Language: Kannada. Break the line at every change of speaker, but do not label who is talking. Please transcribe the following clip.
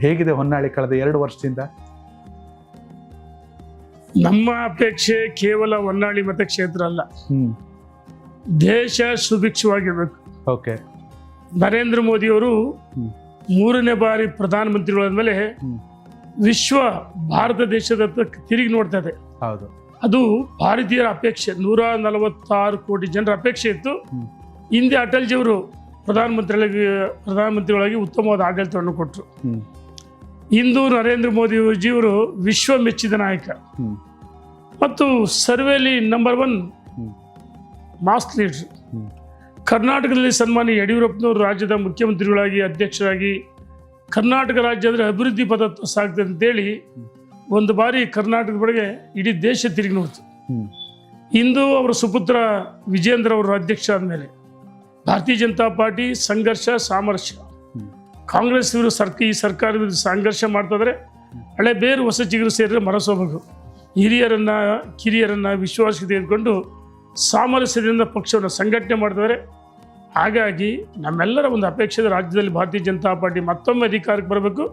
ಹೇಗಿದೆ ಹೊನ್ನಾಳಿ ಕಳೆದ 2 ವರ್ಷದಿಂದ?
ನಮ್ಮ ಅಪೇಕ್ಷೆ ಕೇವಲ ಹೊನ್ನಾಳಿ ಮತಕ್ಷೇತ್ರ ಅಲ್ಲ, ದೇಶ ಸುಭಿಕ್ಷವಾಗಿರ್ಬೇಕು.
ಓಕೆ.
ನರೇಂದ್ರ ಮೋದಿ ಅವರು 3ನೇ ಬಾರಿ ಪ್ರಧಾನಮಂತ್ರಿಗಳಾದ ಮೇಲೆ ವಿಶ್ವ ಭಾರತ ದೇಶದತ್ತ ತಿರುಗಿ ನೋಡ್ತಾ ಇದೆ.
ಹೌದು,
ಅದು ಭಾರತೀಯರ ಅಪೇಕ್ಷೆ. 146 ಕೋಟಿ ಜನರ ಅಪೇಕ್ಷೆ ಇತ್ತು. ಹಿಂದೆ ಅಟಲ್ಜಿಯವರು ಪ್ರಧಾನಮಂತ್ರಿಗಳಾಗಿ ಉತ್ತಮವಾದ ಆಡಳಿತವನ್ನು ಕೊಟ್ಟರು. ಇಂದು ನರೇಂದ್ರ ಮೋದಿಜಿಯವರು ವಿಶ್ವ ಮೆಚ್ಚಿದ ನಾಯಕ ಮತ್ತು ಸರ್ವೇಲಿ ನಂಬರ್ 1 ಮಾಸ್ ಲೀಡರ್. ಕರ್ನಾಟಕದಲ್ಲಿ ಸನ್ಮಾನ್ಯ ಯಡಿಯೂರಪ್ಪನವರು ರಾಜ್ಯದ ಮುಖ್ಯಮಂತ್ರಿಗಳಾಗಿ ಅಧ್ಯಕ್ಷರಾಗಿ ಕರ್ನಾಟಕ ರಾಜ್ಯ ಅಂದರೆ ಅಭಿವೃದ್ಧಿ ಪದತ್ವ ಸಾಗ್ತದೆ ಅಂತೇಳಿ ಒಂದು ಬಾರಿ ಕರ್ನಾಟಕದ ಬಳಿಗೆ ಇಡೀ ದೇಶ ತಿರುಗಿ ನೋಡ್ತು. ಇಂದು ಅವರ ಸುಪುತ್ರ ವಿಜೇಂದ್ರ ಅವರು ಅಧ್ಯಕ್ಷ ಆದಮೇಲೆ ಭಾರತೀಯ ಜನತಾ ಪಾರ್ಟಿ ಸಂಘರ್ಷ ಸಾಮರಸ್ಯ, ಕಾಂಗ್ರೆಸ್ ಇವರು ಈ ಸರ್ಕಾರ ವಿರುದ್ಧ ಸಂಘರ್ಷ ಮಾಡ್ತಿದ್ರೆ ಹಳೆ ಬೇರು ಹೊಸ ಚಿಗುರು ಸೇರಿದ್ರೆ ಮರಸೋಬೇಕು. ಹಿರಿಯರನ್ನ ಕಿರಿಯರನ್ನ ವಿಶ್ವಾಸಕ್ಕೆ ತೆಗೆದುಕೊಂಡು ಸಾಮರಸ್ಯದಿಂದ ಪಕ್ಷವನ್ನು ಸಂಘಟನೆ ಮಾಡ್ತಿದ್ದಾರೆ. ಹಾಗಾಗಿ ನಮ್ಮೆಲ್ಲರ ಒಂದು ಅಪೇಕ್ಷೆ ರಾಜ್ಯದಲ್ಲಿ ಭಾರತೀಯ ಜನತಾ ಪಾರ್ಟಿ ಮತ್ತೊಮ್ಮೆ ಅಧಿಕಾರಕ್ಕೆ ಬರಬೇಕು.